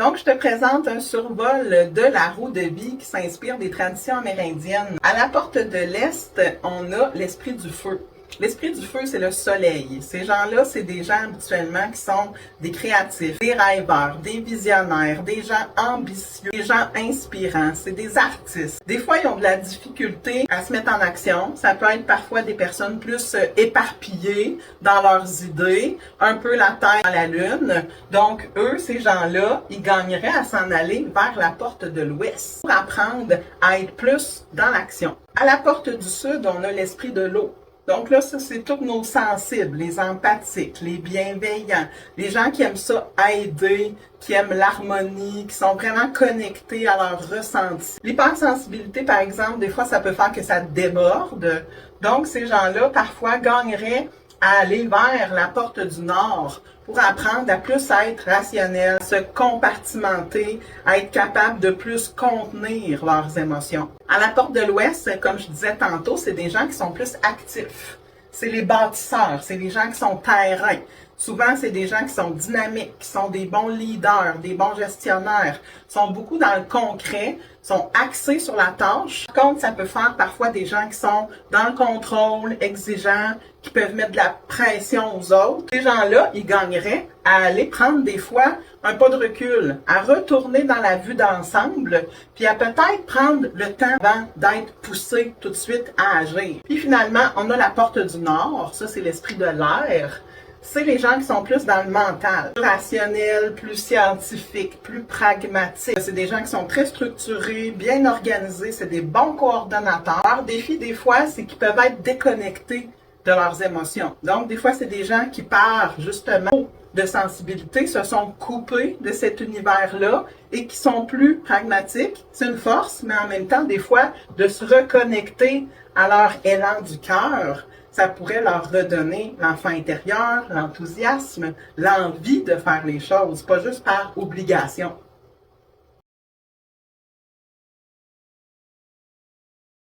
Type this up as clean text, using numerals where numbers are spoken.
Donc, je te présente un survol de la roue de vie qui s'inspire des traditions amérindiennes. À la porte de l'Est, on a l'esprit du feu. L'esprit du feu, c'est le soleil. Ces gens-là, c'est des gens habituellement qui sont des créatifs, des rêveurs, des visionnaires, des gens ambitieux, des gens inspirants. C'est des artistes. Des fois, ils ont de la difficulté à se mettre en action. Ça peut être parfois des personnes plus éparpillées dans leurs idées, un peu la tête dans la lune. Donc, eux, ces gens-là, ils gagneraient à s'en aller vers la porte de l'Ouest pour apprendre à être plus dans l'action. À la porte du Sud, on a l'esprit de l'eau. Donc là, ça, c'est tous nos sensibles, les empathiques, les bienveillants, les gens qui aiment ça aider, qui aiment l'harmonie, qui sont vraiment connectés à leur ressenti. L'hypersensibilité, par exemple, des fois, ça peut faire que ça déborde. Donc, ces gens-là, parfois, gagneraient à aller vers la porte du Nord pour apprendre à plus être rationnel, se compartimenter, à être capable de plus contenir leurs émotions. À la porte de l'Ouest, comme je disais tantôt, c'est des gens qui sont plus actifs. C'est les bâtisseurs, c'est les gens qui sont terrains. Souvent, c'est des gens qui sont dynamiques, qui sont des bons leaders, des bons gestionnaires, sont beaucoup dans le concret, sont axés sur la tâche. Par contre, ça peut faire parfois des gens qui sont dans le contrôle, exigeants, qui peuvent mettre de la pression aux autres. Ces gens-là, ils gagneraient à aller prendre des fois un pas de recul, à retourner dans la vue d'ensemble, puis à peut-être prendre le temps avant d'être poussé tout de suite à agir. Puis finalement, on a la porte du Nord, ça c'est l'esprit de l'air. C'est les gens qui sont plus dans le mental, plus rationnels, plus scientifiques, plus pragmatiques. C'est des gens qui sont très structurés, bien organisés, c'est des bons coordonnateurs. Leur défi, des fois, c'est qu'ils peuvent être déconnectés de leurs émotions. Donc, des fois, c'est des gens qui partent justement de sensibilité, se sont coupés de cet univers-là et qui sont plus pragmatiques. C'est une force, mais en même temps, des fois, de se reconnecter à leur élan du cœur, ça pourrait leur redonner l'enfant intérieur, l'enthousiasme, l'envie de faire les choses, pas juste par obligation.